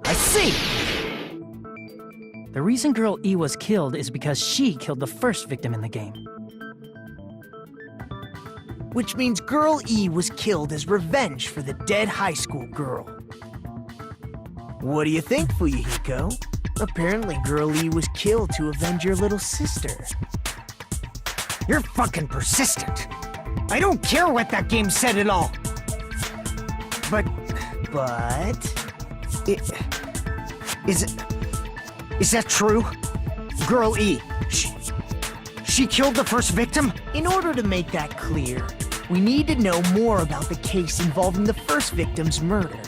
I see! The reason Girl E was killed is because she killed the first victim in the game. Which means Girl E was killed as revenge for the dead high school girl. What do you think, Fuyuhiko? Apparently Girl E was killed to avenge your little sister. You're fucking persistent. I don't care what that game said at all. But... Is that true? Girl E, she killed the first victim? In order to make that clear, we need to know more about the case involving the first victim's murder.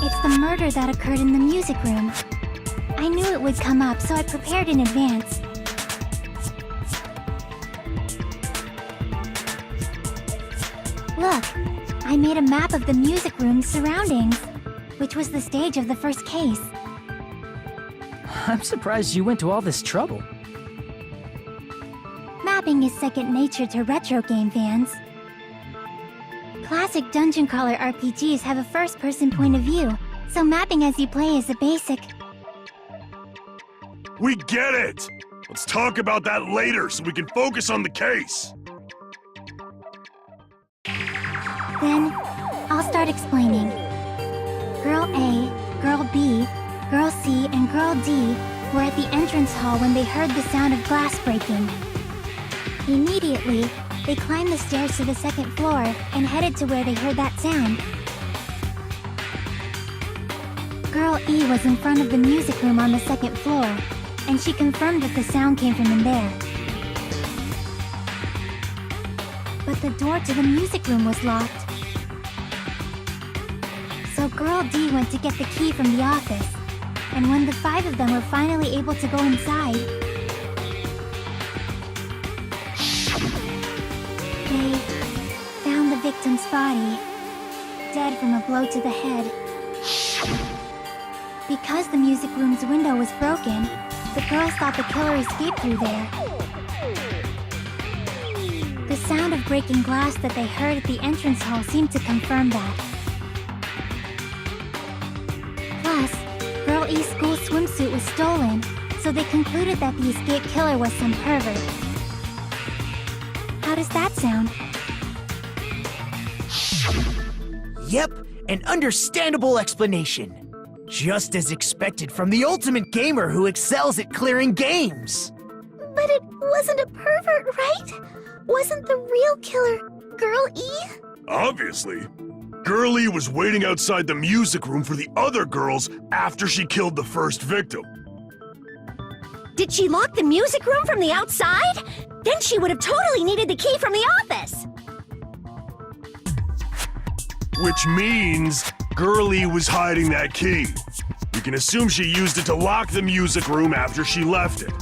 It's the murder that occurred in the music room. I knew it would come up, so I prepared in advance. Look, I made a map of the music room's surroundings, which was the stage of the first case. I'm surprised you went to all this trouble. Mapping is second nature to retro game fans. Classic dungeon crawler RPGs have a first-person point of view, so mapping as you play is a basic. We get it! Let's talk about that later so we can focus on the case. Then, I'll start explaining. Girl A, Girl B, Girl C, and Girl D were at the entrance hall when they heard the sound of glass breaking. Immediately, they climbed the stairs to the second floor and headed to where they heard that sound. Girl E was in front of the music room on the second floor, and she confirmed that the sound came from in there. But the door to the music room was locked. So Girl D went to get the key from the office, and when the 5 of them were finally able to go inside, they found the victim's body, dead from a blow to the head. Because the music room's window was broken, the girls thought the killer escaped through there. The sound of breaking glass that they heard at the entrance hall seemed to confirm that. Plus, Girl E's school swimsuit was stolen, so they concluded that the escaped killer was some pervert. How does that sound? Yep, an understandable explanation. Just as expected from the ultimate gamer who excels at clearing games. But it wasn't a pervert, right? Wasn't the real killer Girl E? Obviously. Girl E was waiting outside the music room for the other girls after she killed the first victim. Did she lock the music room from the outside? Then she would have totally needed the key from the office. Which means Girl E was hiding that key. We can assume she used it to lock the music room after she left it.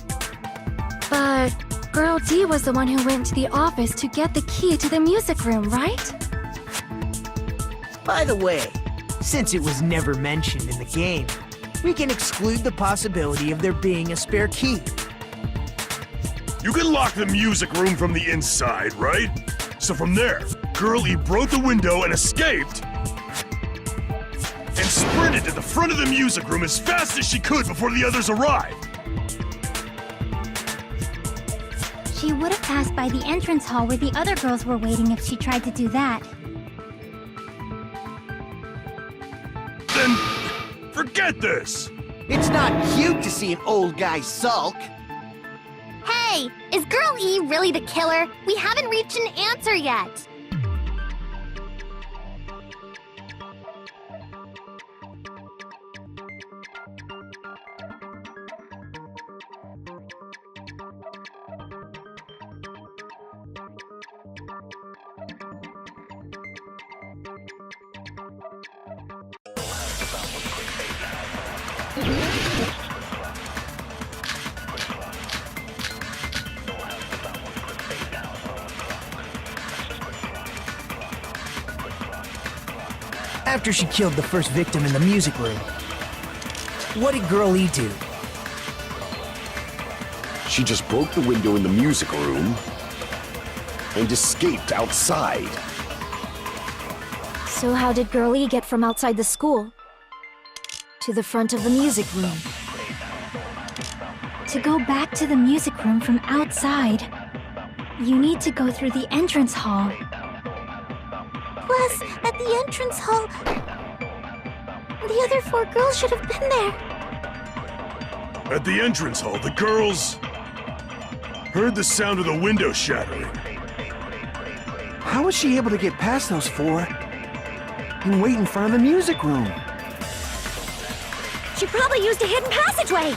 But Girl D was the one who went to the office to get the key to the music room, right? By the way, since it was never mentioned in the game, we can exclude the possibility of there being a spare key. You can lock the music room from the inside, right? So from there, Girl E broke the window and escaped, and sprinted to the front of the music room as fast as she could before the others arrived. She would have passed by the entrance hall where the other girls were waiting if she tried to do that. Then, forget this! It's not cute to see an old guy sulk. Hey, is Girl E really the killer? We haven't reached an answer yet. After she killed the first victim in the music room, what did Girl E do? She just broke the window in the music room and escaped outside. So how did Girl E get from outside the school to the front of the music room? To go back to the music room from outside, you need to go through the entrance hall. Plus, at the entrance hall, the other 4 girls should have been there. At the entrance hall, the girls heard the sound of the window shattering. How was she able to get past those 4 and wait in front of the music room? She probably used a hidden passageway.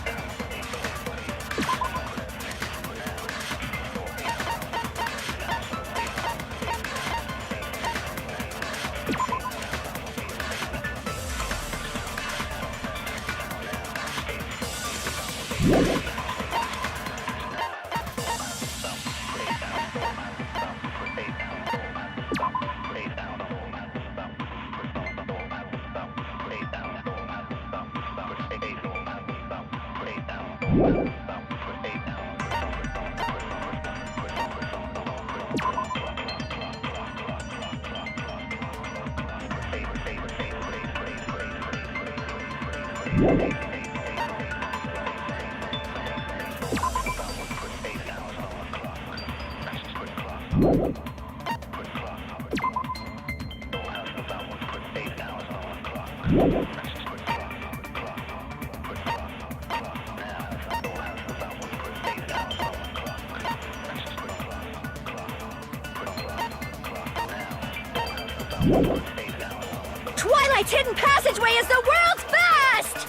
Twilight's hidden passageway is the world's best!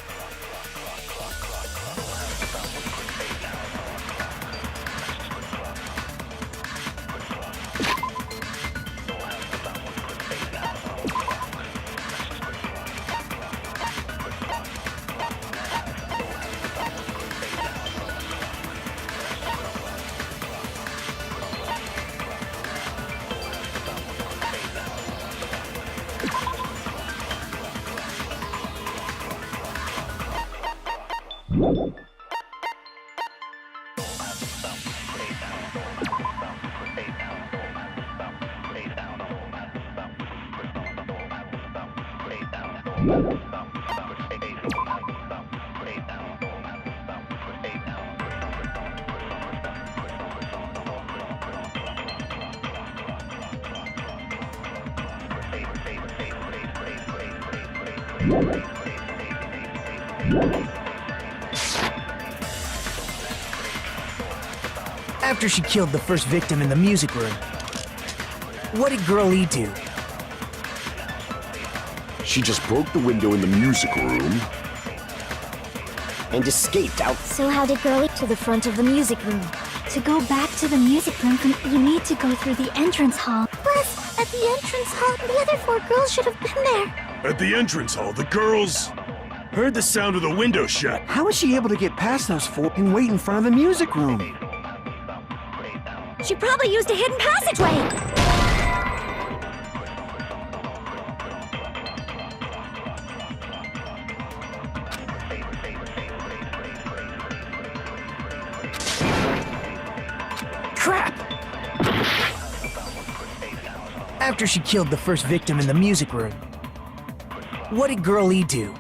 After she killed the first victim in the music room, what did Girl E do? She just broke the window in the music room and escaped out. So how did Girl E to the front of the music room? To go back to the music room, you need to go through the entrance hall. Plus, at the entrance hall, the other 4 girls should have been there. At the entrance hall, the girls heard the sound of the window shut. How was she able to get past those 4 and wait in front of the music room? She probably used a hidden passageway. Crap! After she killed the first victim in the music room, what did Girl E do?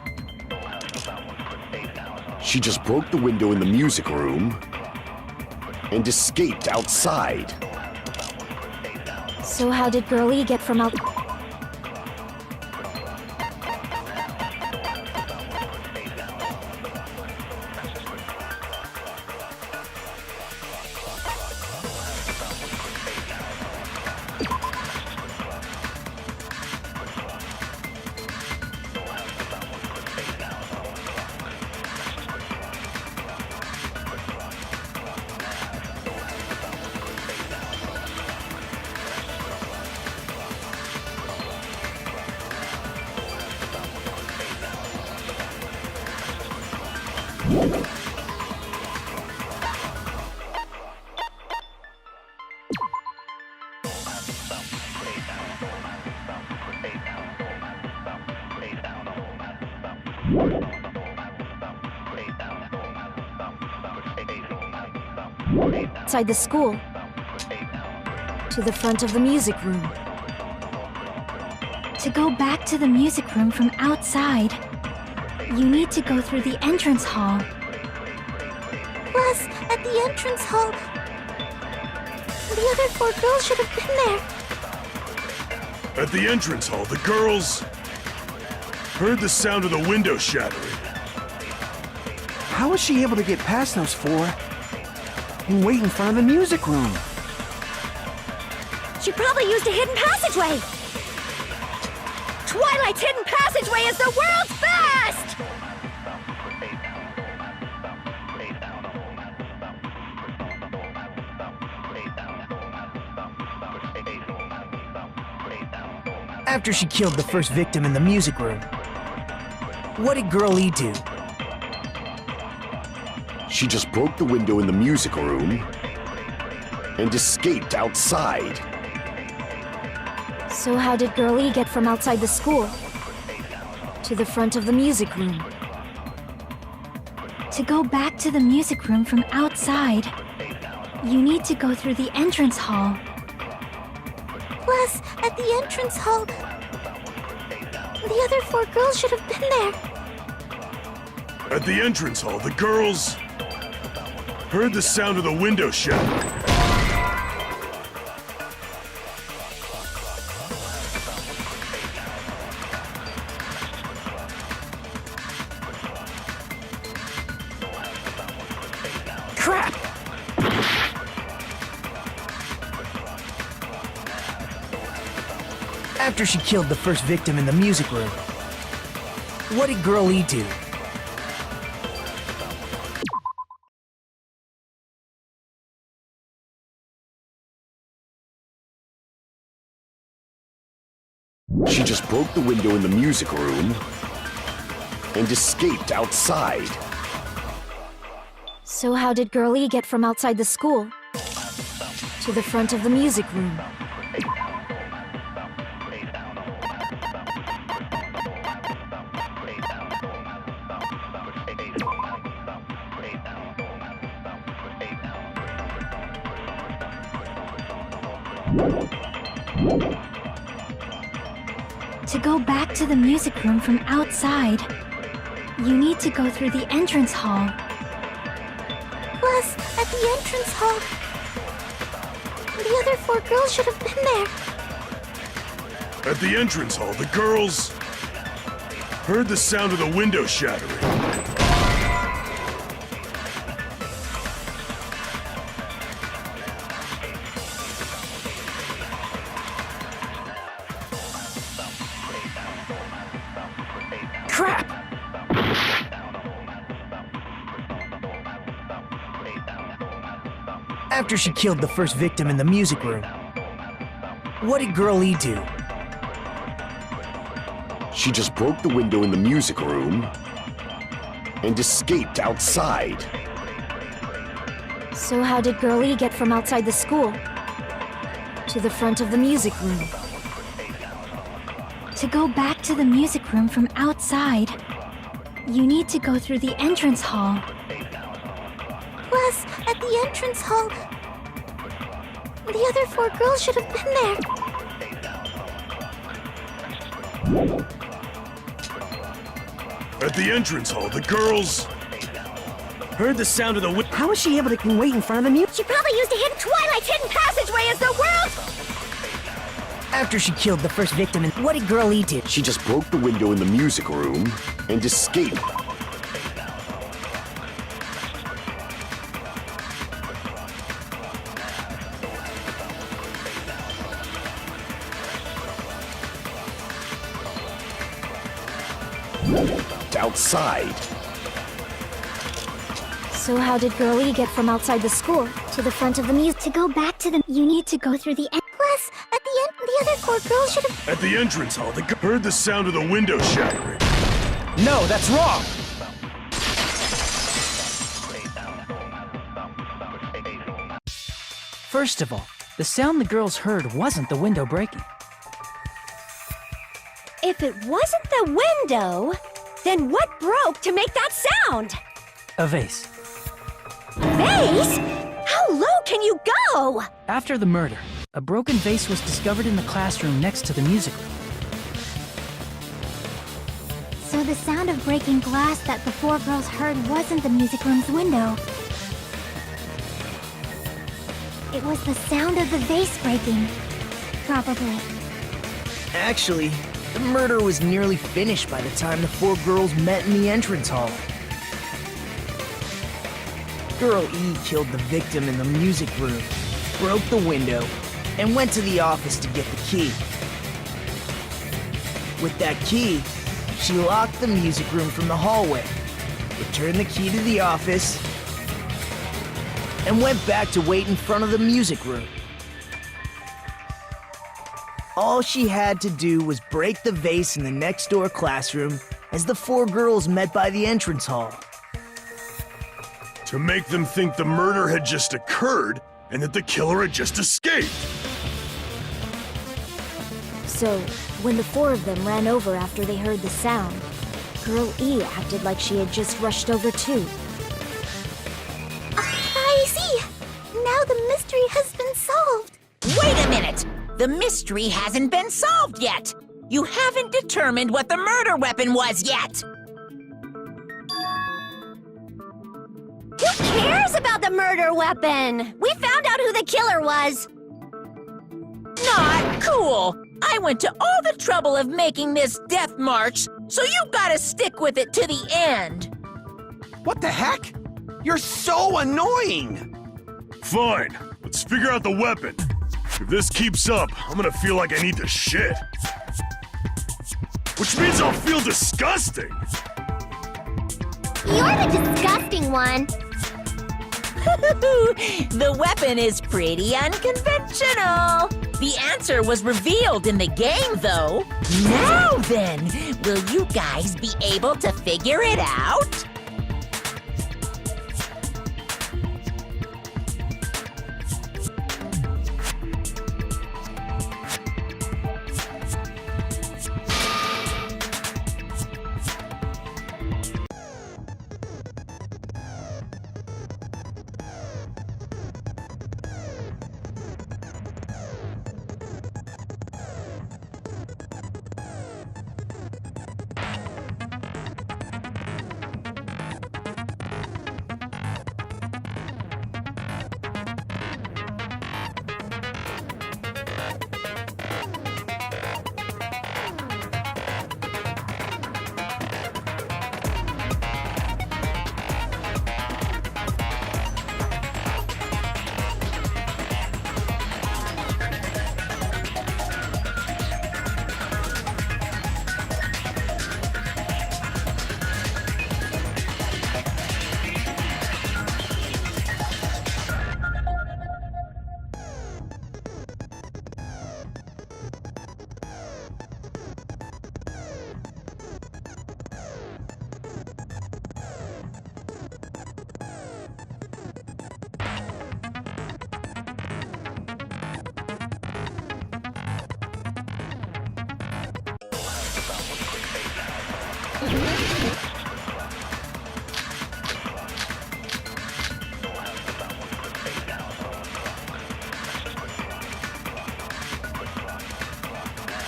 She just broke the window in the music room and escaped outside. So how did Girl E get from out... Outside the school. To the front of the music room. To go back to the music room from outside, you need to go through the entrance hall. Plus, at the entrance hall, the other 4 girls should have been there. At the entrance hall, the girls heard the sound of the window shattering. How was she able to get past those 4 and wait in front of the music room? She probably used a hidden passageway. Twilight's hidden passageway is the world's best! After she killed the first victim in the music room, what did Girl E do? She just broke the window in the music room and escaped outside. So how did Girl E get from outside the school to the front of the music room? To go back to the music room from outside, you need to go through the entrance hall. Plus, at the entrance hall, the other 4 girls should have been there. At the entrance hall, the girls heard the sound of the window shattering. Crap! After she killed the first victim in the music room, what did Girl E do? She just broke the window in the music room and escaped outside. So how did Girl E get from outside the school to the front of the music room? To go back to the music room from outside, you need to go through the entrance hall. Plus, at the entrance hall, the other 4 girls should have been there. At the entrance hall, the girls heard the sound of the window shattering. Crap! After she killed the first victim in the music room, what did Girl E do? She just broke the window in the music room and escaped outside. So how did Girl E get from outside the school to the front of the music room? To go back to the music room from outside, you need to go through the entrance hall. Plus, at the entrance hall, the other 4 girls should have been there. At the entrance hall, the girls heard the sound of the window. How was she able to wait in front of the music? She probably used a hidden Twilight's hidden passageway is the world's... After she killed the first victim, what did Girl E do? She just broke the window in the music room and escaped. Outside. So how did Girl E get from outside the school to the front of the music? To go back to the, you need to go through the plus, at the end, the other 4 girls should have... At the entrance hall, they heard the sound of the window shattering. No, that's wrong! First of all, the sound the girls heard wasn't the window breaking. If it wasn't the window, then what broke to make that sound? A vase. Vase? How you go? After the murder, a broken vase was discovered in the classroom next to the music room. So the sound of breaking glass that the four girls heard wasn't the music room's window. It was the sound of the vase breaking. Probably. Actually, the murder was nearly finished by the time the four girls met in the entrance hall. Girl E killed the victim in the music room, broke the window, and went to the office to get the key. With that key, she locked the music room from the hallway, returned the key to the office, and went back to wait in front of the music room. All she had to do was break the vase in the next door classroom as the four girls met by the entrance hall. To make them think the murder had just occurred and that the killer had just escaped. So, when the four of them ran over after they heard the sound, Girl E acted like she had just rushed over too. I see! Now the mystery has been solved! Wait a minute! The mystery hasn't been solved yet! You haven't determined what the murder weapon was yet! Who cares about the murder weapon? We found out who the killer was. Not cool! I went to all the trouble of making this death march, so you've gotta stick with it to the end! What the heck? You're so annoying! Fine, let's figure out the weapon. If this keeps up, I'm gonna feel like I need to shit. Which means I'll feel disgusting! You're the disgusting one. The weapon is pretty unconventional. The answer was revealed in the game, though. Now then, will you guys be able to figure it out?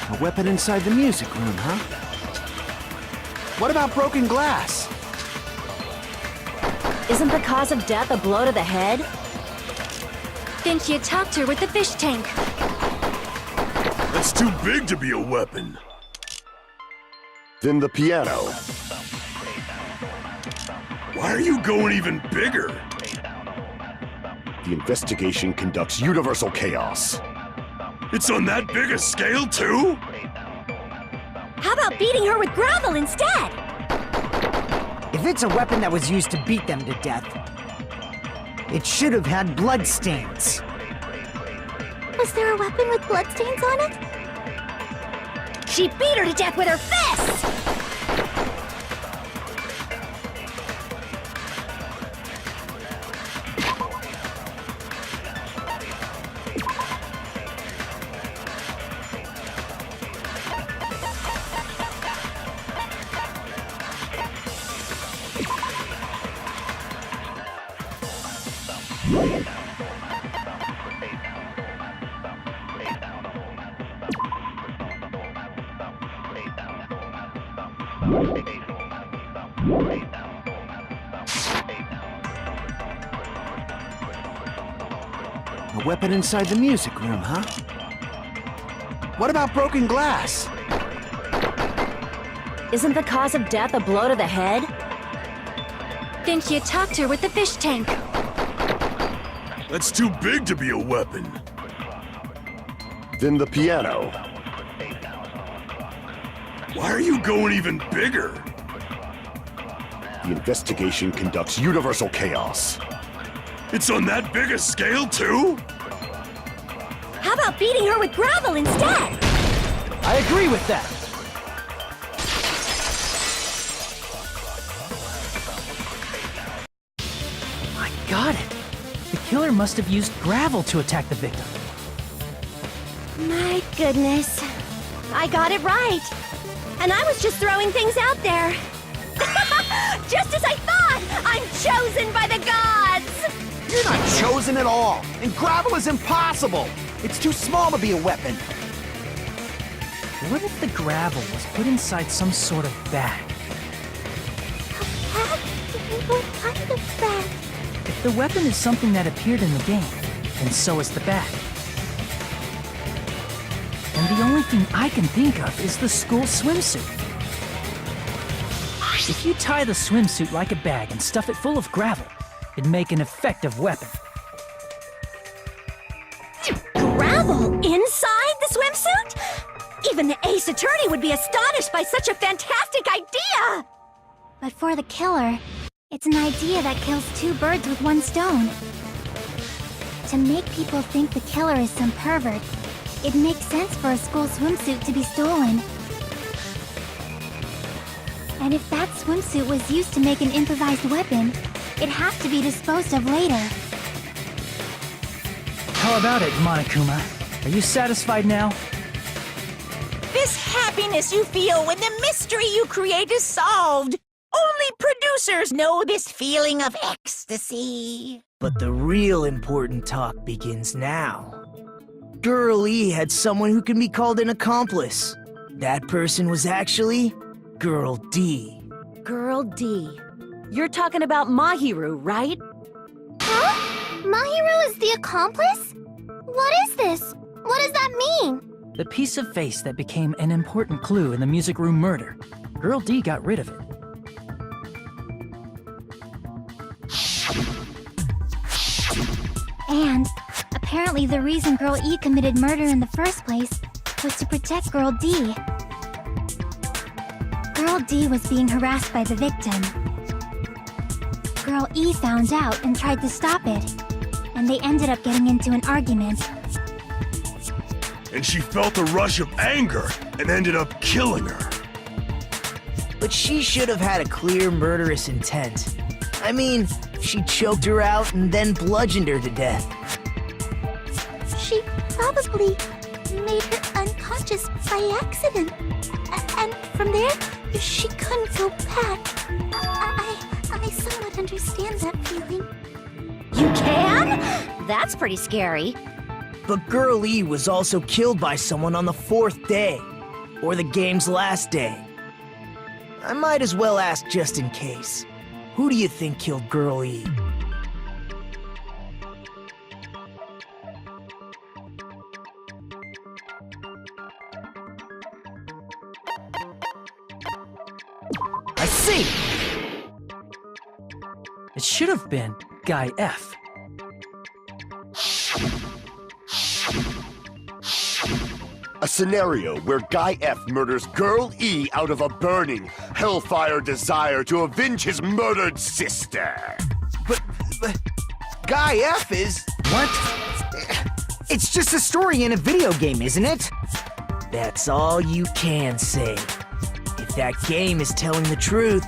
A weapon inside the music room, huh? What about broken glass? Isn't the cause of death a blow to the head? Then she attacked her with the fish tank. That's too big to be a weapon. Then the piano. Why are you going even bigger? The investigation conducts universal chaos. It's on that big a scale, too? How about beating her with gravel instead? If it's a weapon that was used to beat them to death, it should have had bloodstains. Was there a weapon with bloodstains on it? She beat her to death with her fists! A weapon inside the music room, huh? What about broken glass? Isn't the cause of death a blow to the head? Then she attacked her with the fish tank. That's too big to be a weapon. Then the piano. Why are you going even bigger? The investigation conducts universal chaos. It's on that big a scale, too? How about beating her with gravel instead? I agree with that. I got it. The killer must have used gravel to attack the victim. My goodness. I got it right. And I was just throwing things out there. Just as I thought! I'm chosen by the gods! You're not chosen at all, and gravel is impossible. It's too small to be a weapon. What if the gravel was put inside some sort of bag? What kind of bag? If the weapon is something that appeared in the game, then so is the bag. And the only thing I can think of is the school swimsuit. If you tie the swimsuit like a bag and stuff it full of gravel, it'd make an effective weapon. Gravel inside the swimsuit? Even the Ace Attorney would be astonished by such a fantastic idea! But for the killer, it's an idea that kills two birds with one stone. To make people think the killer is some pervert, it makes sense for a school swimsuit to be stolen. And if that swimsuit was used to make an improvised weapon, it has to be disposed of later. How about it, Monokuma? Are you satisfied now? This happiness you feel when the mystery you create is solved. Only producers know this feeling of ecstasy. But the real important talk begins now. Girl E had someone who can be called an accomplice. That person was actually Girl D. Girl D. You're talking about Mahiru, right? Huh? Mahiru is the accomplice? What is this? What does that mean? The piece of face that became an important clue in the music room murder. Girl D got rid of it. And apparently the reason Girl E committed murder in the first place was to protect Girl D. Girl D was being harassed by the victim. Girl E found out and tried to stop it, and they ended up getting into an argument. And she felt a rush of anger and ended up killing her. But she should have had a clear murderous intent. I mean, she choked her out and then bludgeoned her to death. She probably made her unconscious by accident. And from there, she couldn't go back. I somewhat understand that feeling. You can? That's pretty scary. But Girl E was also killed by someone on the 4th day, or the game's last day. I might as well ask just in case. Who do you think killed Girl E? I see! It should have been Guy F. A scenario where Guy F murders Girl E out of a burning, hellfire desire to avenge his murdered sister. But Guy F is... What? It's just a story in a video game, isn't it? That's all you can say. If that game is telling the truth,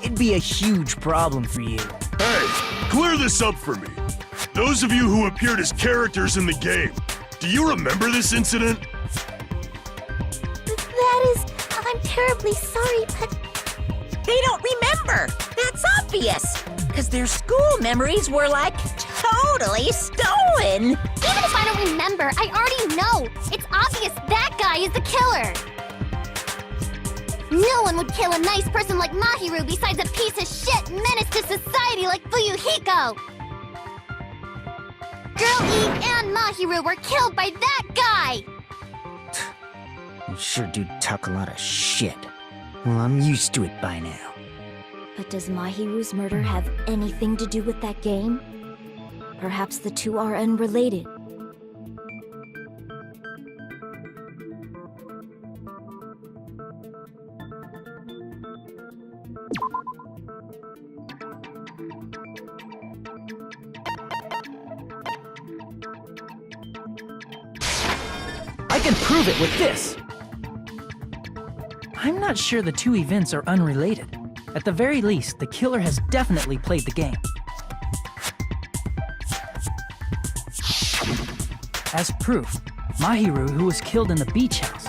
it'd be a huge problem for you. Hey, clear this up for me. Those of you who appeared as characters in the game, do you remember this incident? That is... I'm terribly sorry, but... They don't remember. That's obvious. Because their school memories were, like, totally stolen. Even if I don't remember, I already know! It's obvious that guy is the killer! No one would kill a nice person like Mahiru besides a piece of shit menace to society like Fuyuhiko! Girl E and Mahiru were killed by that guy! You sure do talk a lot of shit. Well, I'm used to it by now. But does Mahiru's murder have anything to do with that game? Perhaps the two are unrelated. I can prove it with this! I'm not sure the two events are unrelated. At the very least, the killer has definitely played the game. As proof, Mahiru, who was killed in the beach house,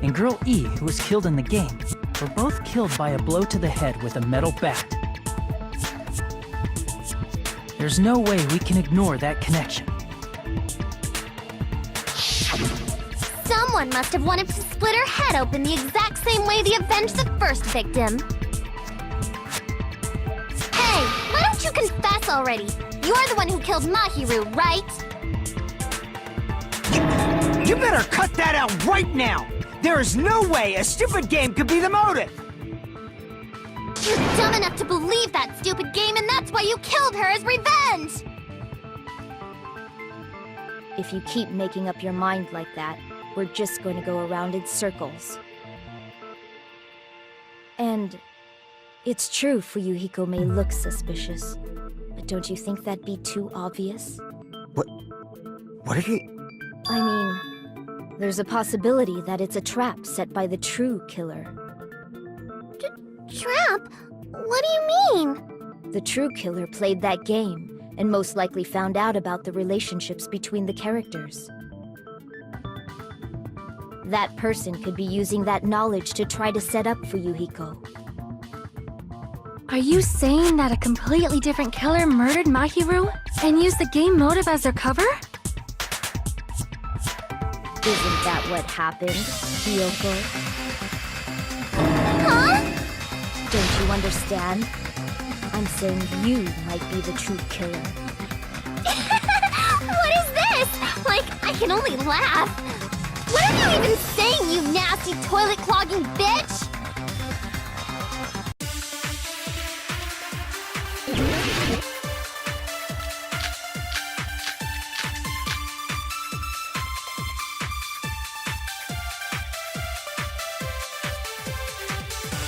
and Girl E, who was killed in the game, were both killed by a blow to the head with a metal bat. There's no way we can ignore that connection. Someone must have wanted to split her head open the exact same way they avenged the first victim. Hey, why don't you confess already? You're the one who killed Mahiru, right? You better cut that out right now! There is no way a stupid game could be the motive! You're dumb enough to believe that stupid game, and that's why you killed her as revenge! If you keep making up your mind like that, we're just going to go around in circles. And it's true Fuyuhiko may look suspicious, but don't you think that'd be too obvious? What are you... I mean, there's a possibility that it's a trap set by the true killer. Trap? What do you mean? The true killer played that game, and most likely found out about the relationships between the characters. That person could be using that knowledge to try to set up Fuyuhiko. Are you saying that a completely different killer murdered Mahiru and used the game motive as their cover? Isn't that what happened, Hiyoko? Huh? Don't you understand? I'm saying you might be the true killer. What is this? Like, I can only laugh. What are you even saying, you nasty toilet-clogging bitch?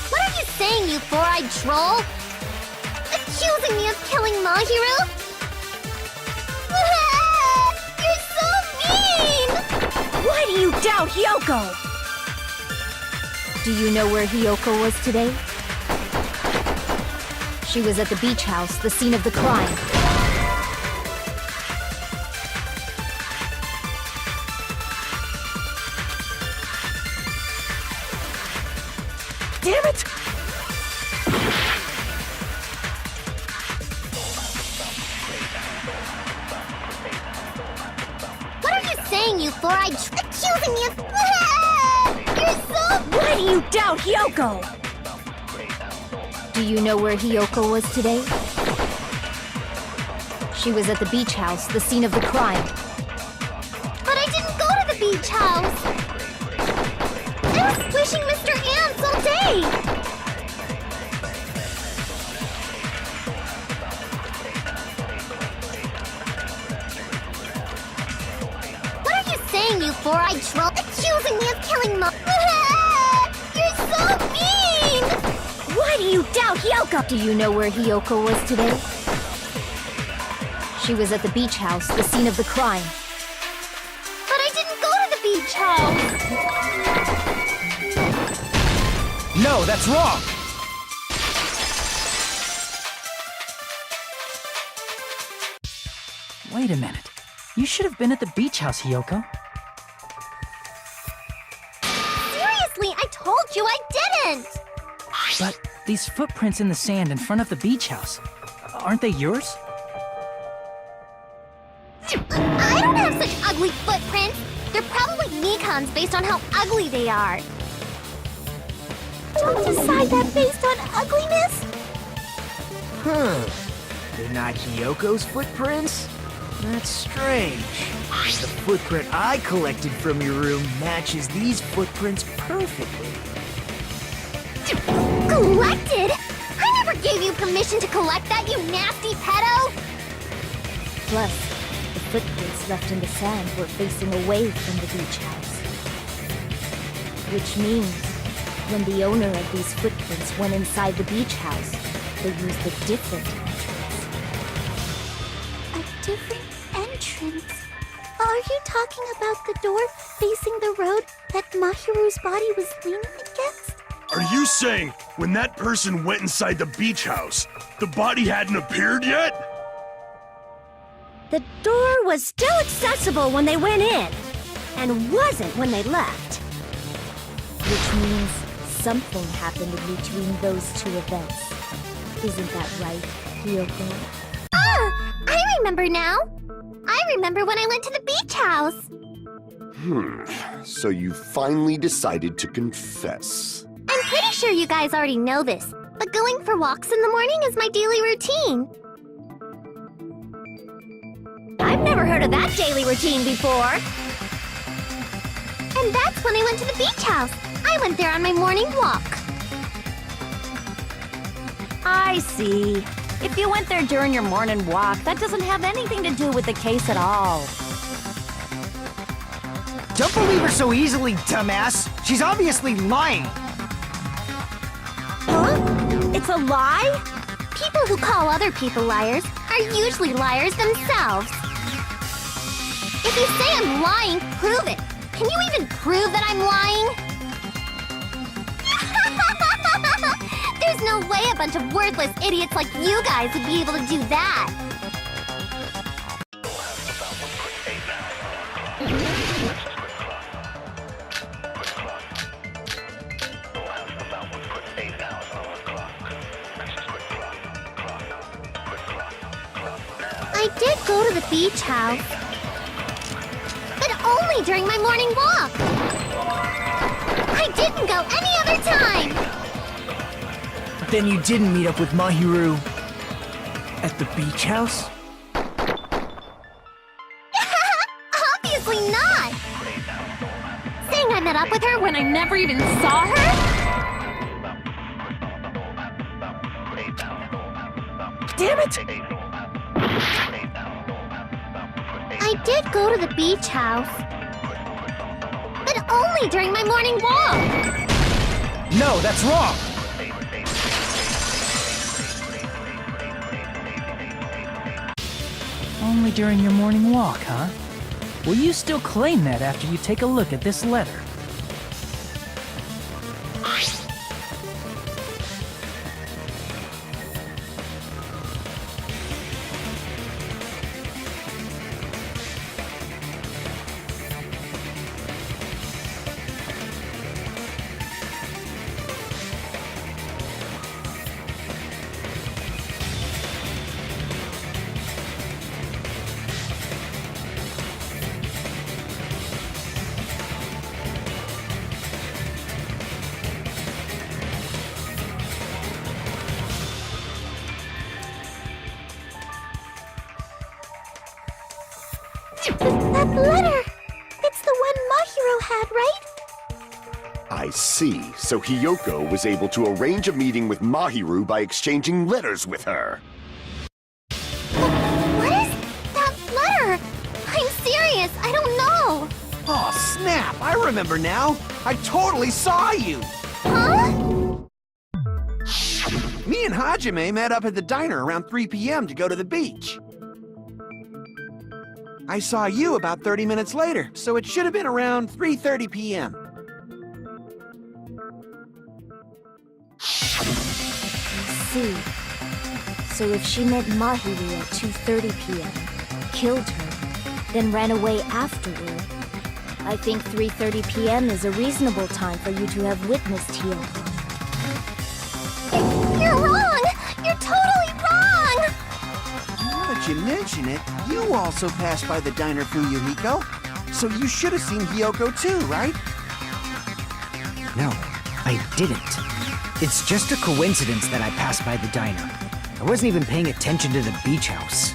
What are you saying, you four-eyed troll? Accusing me of killing Mahiru? You're so mean! Why do you doubt Hiyoko? Do you know where Hiyoko was today? She was at the beach house, the scene of the crime. Damn it! What are you saying, you four-eyed accusing me of... You're so... Why do you doubt Hiyoko? Do you know where Hiyoko was today? She was at the beach house, the scene of the crime. But I didn't go to the beach house! I was squishing Mr. Ants all day! What are you saying, you four-eyed troll? Accusing me of killing You're so mean! Why do you doubt Hiyoko? Do you know where Hiyoko was today? She was at the beach house, the scene of the crime. But I didn't go to the beach house! No, that's wrong! Wait a minute. You should have been at the beach house, Hiyoko. Seriously, I told you I didn't! But these footprints in the sand in front of the beach house, aren't they yours? I don't have such ugly footprints! They're probably Nikon's based on how ugly they are. Don't decide that based on ugliness! They're not Hiyoko's footprints? That's strange. The footprint I collected from your room matches these footprints perfectly. Collected? I never gave you permission to collect that, you nasty pedo! Plus, the footprints left in the sand were facing away from the beach house. Which means, when the owner of these footprints went inside the beach house, they used a different entrance. A different entrance? Are you talking about the door facing the road that Mahiru's body was leaning against? Are you saying when that person went inside the beach house, the body hadn't appeared yet? The door was still accessible when they went in, and wasn't when they left. Which means something happened in between those two events. Isn't that right, Hiyoko? Ah! I remember now! I remember when I went to the beach house! So you finally decided to confess. I'm pretty sure you guys already know this, but going for walks in the morning is my daily routine. I've never heard of that daily routine before. And that's when I went to the beach house. I went there on my morning walk. I see. If you went there during your morning walk, that doesn't have anything to do with the case at all. Don't believe her so easily, dumbass. She's obviously lying. Huh? It's a lie? People who call other people liars are usually liars themselves. If you say I'm lying, prove it. Can you even prove that I'm lying? There's no way a bunch of worthless idiots like you guys would be able to do that. I did go to the beach house, but only during my morning walk. I didn't go any other time. Then you didn't meet up with Mahiru at the beach house? Obviously not. Saying I met up with her when I never even saw her? Damn it! I did go to the beach house, but only during my morning walk. No, that's wrong! Only during your morning walk, huh? Will you still claim that after you take a look at this letter? That letter! It's the one Mahiro had, right? I see. So Hiyoko was able to arrange a meeting with Mahiru by exchanging letters with her. What is that letter? I'm serious, I don't know. Oh, snap! I remember now. I totally saw you. Huh? Me and Hajime met up at the diner around 3 p.m. to go to the beach. I saw you about 30 minutes later, so it should have been around 3:30 p.m. See. So if she met Mahiru at 2:30 p.m., killed her, then ran away afterward, I think 3:30 p.m. is a reasonable time for you to have witnessed Hiyoko. You're wrong! You're totally wrong! Now that you mention it, you also passed by the diner, Fuyuhiko. So you should have seen Hiyoko too, right? No, I didn't. It's just a coincidence that I passed by the diner. I wasn't even paying attention to the beach house.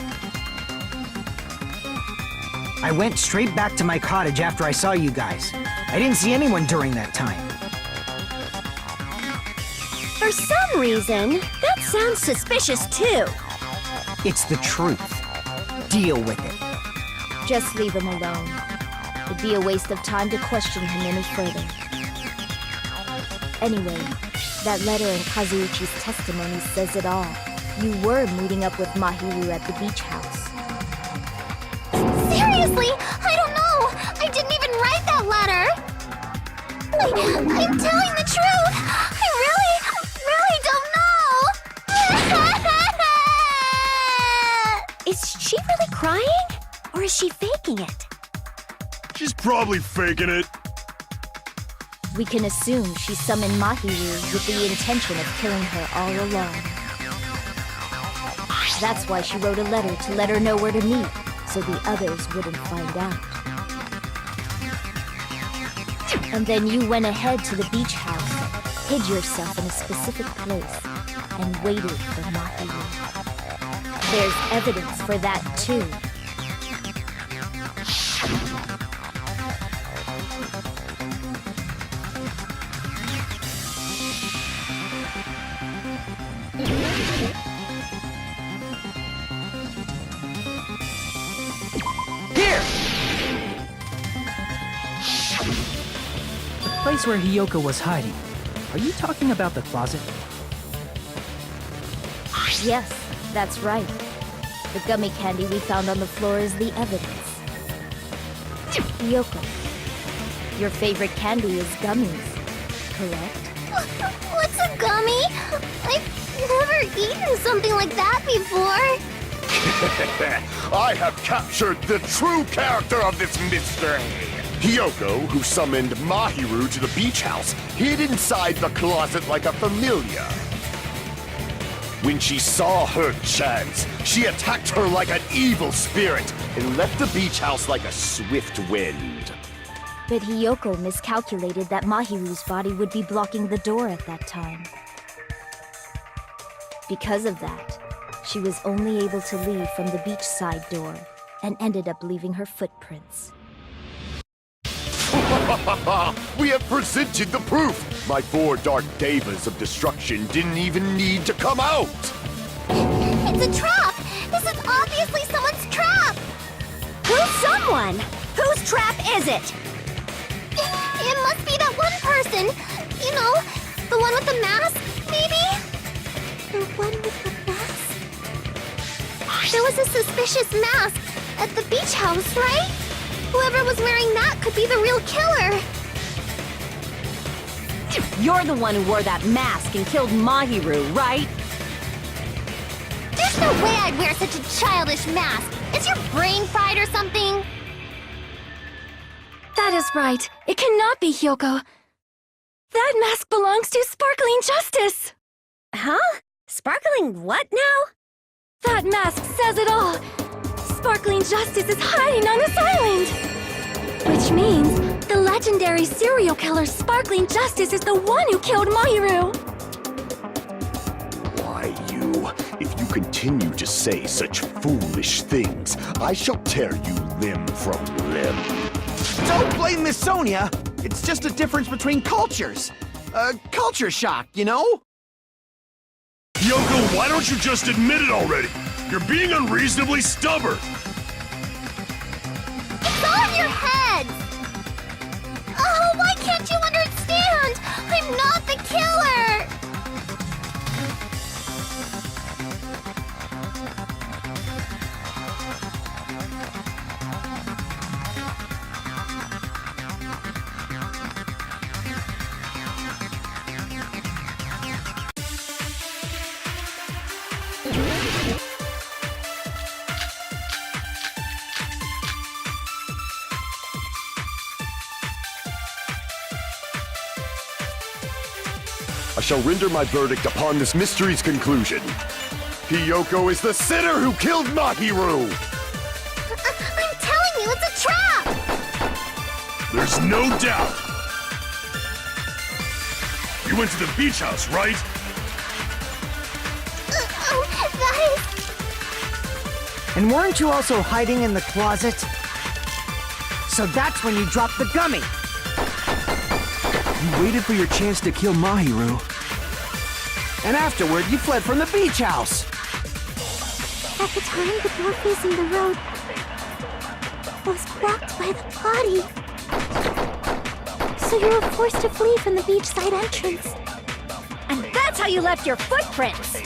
I went straight back to my cottage after I saw you guys. I didn't see anyone during that time. For some reason, that sounds suspicious too. It's the truth. Deal with it. Just leave him alone. It'd be a waste of time to question him any further. Anyway, that letter in Kazuichi's testimony says it all. You were meeting up with Mahiru at the beach house. Seriously? I don't know! I didn't even write that letter! I'm telling the truth! I really don't know! Is she really crying? Or is she faking it? She's probably faking it. We can assume she summoned Mahiru with the intention of killing her all along. That's why she wrote a letter to let her know where to meet, so the others wouldn't find out. And then you went ahead to the beach house, hid yourself in a specific place, and waited for Mahiru. There's evidence for that too. The place where Hiyoko was hiding. Are you talking about the closet? Yes, that's right. The gummy candy we found on the floor is the evidence. Hiyoko, your favorite candy is gummies, correct? What's a gummy? I've never eaten something like that before. I have captured the true character of this mystery. Hiyoko, who summoned Mahiru to the beach house, hid inside the closet like a familiar. When she saw her chance, she attacked her like an evil spirit and left the beach house like a swift wind. But Hiyoko miscalculated that Mahiru's body would be blocking the door at that time. Because of that, she was only able to leave from the beachside door and ended up leaving her footprints. We have presented the proof! My 4 dark devas of destruction didn't even need to come out! It's a trap! This is obviously someone's trap! Who's someone? Whose trap is it? It must be that one person! You know, the one with the mask, maybe? The one with the mask? There was a suspicious mask at the beach house, right? Whoever was wearing that could be the real killer! You're the one who wore that mask and killed Mahiru, right? There's no way I'd wear such a childish mask! Is your brain fried or something? That is right. It cannot be Hiyoko. That mask belongs to Sparkling Justice! Huh? Sparkling what now? That mask says it all! Sparkling Justice is hiding on this island! Which means the legendary serial killer Sparkling Justice is the one who killed Mahiru! Why, you? If you continue to say such foolish things, I shall tear you limb from limb. Don't blame Miss Sonia! It's just a difference between cultures. Culture shock, you know? Yoko, why don't you just admit it already? You're being unreasonably stubborn. It's all in your heads! Oh, why can't you understand? I'm not the killer! I shall render my verdict upon this mystery's conclusion. Hiyoko is the sinner who killed Mahiru! I'm telling you, it's a trap! There's no doubt. You went to the beach house, right? And weren't you also hiding in the closet? So that's when you dropped the gummy. You waited for your chance to kill Mahiru. And afterward, you fled from the beach house. At the time, the door facing the road was blocked by the body. So you were forced to flee from the beachside entrance. And that's how you left your footprints!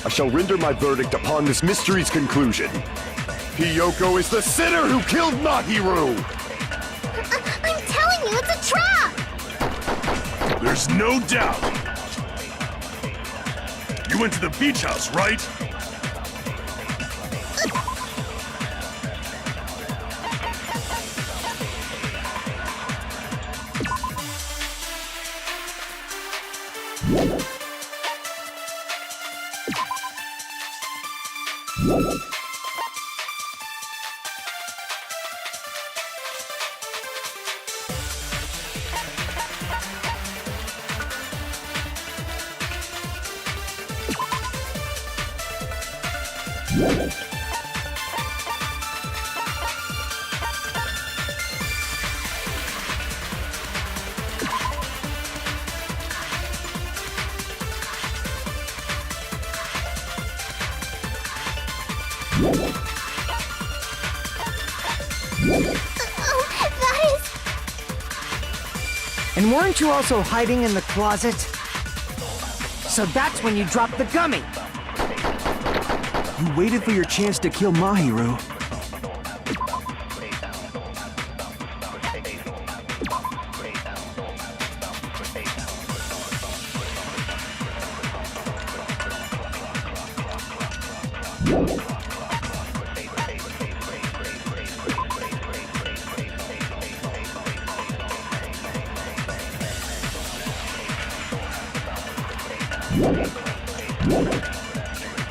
I shall render my verdict upon this mystery's conclusion. Hiyoko is the sinner who killed Mahiru! I'm telling you, it's a trap! There's no doubt. You went to the beach house, right? And weren't you also hiding in the closet? So that's when you dropped the gummy. You waited for your chance to kill Mahiru.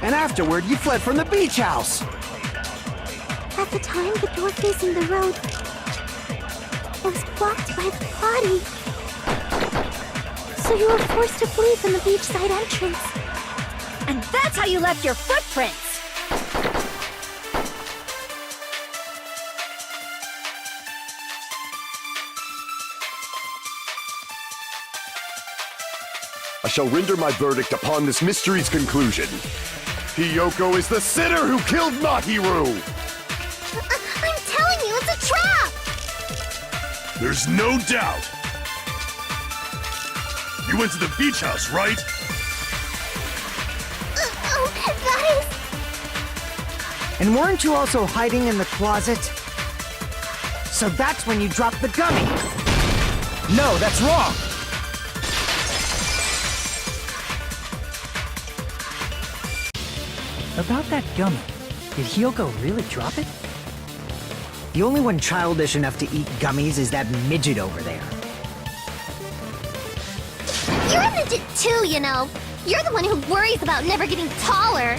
And afterward, you fled from the beach house. At the time, the door facing the road was blocked by the body. So you were forced to flee from the beachside entrance. And that's how you left your footprints! I shall render my verdict upon this mystery's conclusion. Hiyoko is the sinner who killed Mahiru! I'm telling you, it's a trap! There's no doubt. You went to the beach house, right? That is... And weren't you also hiding in the closet? So that's when you dropped the gummy. No, that's wrong. About that gummy, did Hiyoko really drop it? The only one childish enough to eat gummies is that midget over there. You're a midget too, you know. You're the one who worries about never getting taller.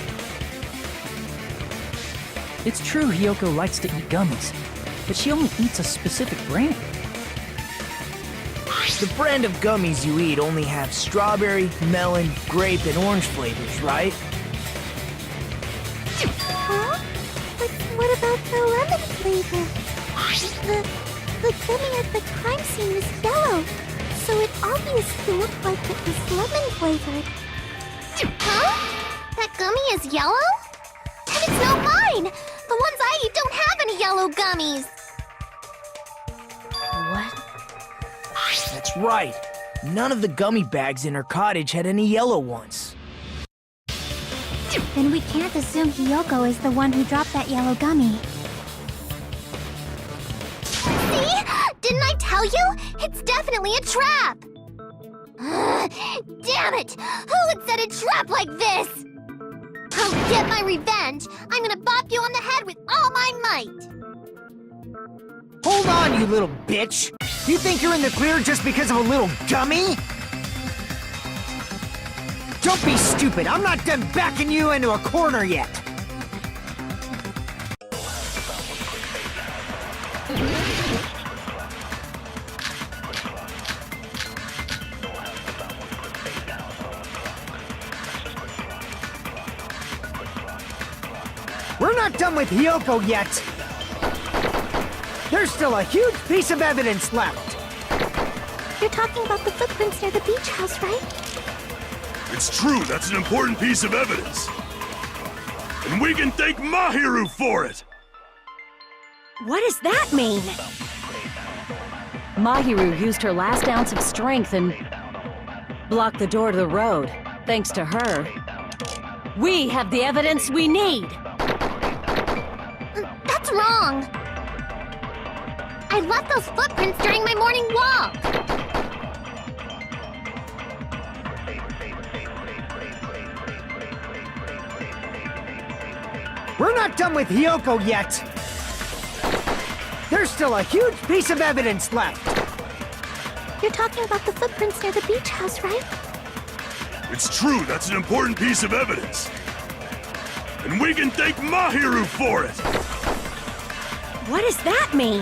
It's true Hiyoko likes to eat gummies, but she only eats a specific brand. The brand of gummies you eat only have strawberry, melon, grape, and orange flavors, right? Huh? But what about the lemon flavor? The gummy at the crime scene is yellow, so it obviously looked like it was lemon flavored. Huh? That gummy is yellow? And it's not mine! The ones I eat don't have any yellow gummies! What? That's right. None of the gummy bags in her cottage had any yellow ones. Then we can't assume Hiyoko is the one who dropped that yellow gummy. See? Didn't I tell you? It's definitely a trap! Damn it! Who would set a trap like this? I'll get my revenge! I'm gonna bop you on the head with all my might! Hold on, you little bitch! You think you're in the clear just because of a little gummy? Don't be stupid! I'm not done backing you into a corner yet! not done with Hiyoko yet! There's still a huge piece of evidence left! You're talking about the footprints near the beach house, right? It's true, that's an important piece of evidence. And we can thank Mahiru for it! What does that mean? Mahiru used her last ounce of strength and blocked the door to the road. Thanks to her, we have the evidence we need. That's wrong! I left those footprints during my morning walk! We're not done with Hiyoko yet! There's still a huge piece of evidence left! You're talking about the footprints near the beach house, right? It's true, that's an important piece of evidence. And we can thank Mahiru for it! What does that mean?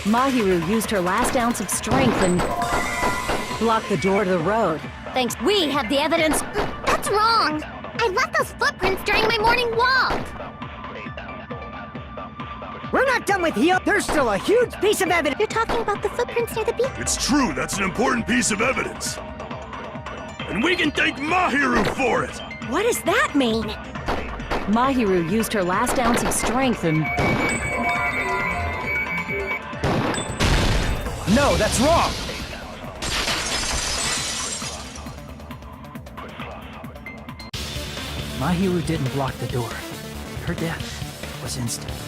Mahiru used her last ounce of strength and blocked the door to the road. Thanks, we have the evidence. That's wrong! I left those footprints during my morning walk! We're not done with Hiyoko! There's still a huge piece of evidence! You're talking about the footprints near the beach? It's true, that's an important piece of evidence. And we can thank Mahiru for it! What does that mean? Mahiru used her last ounce of strength and... No, that's wrong! Mahiru didn't block the door. Her death was instant.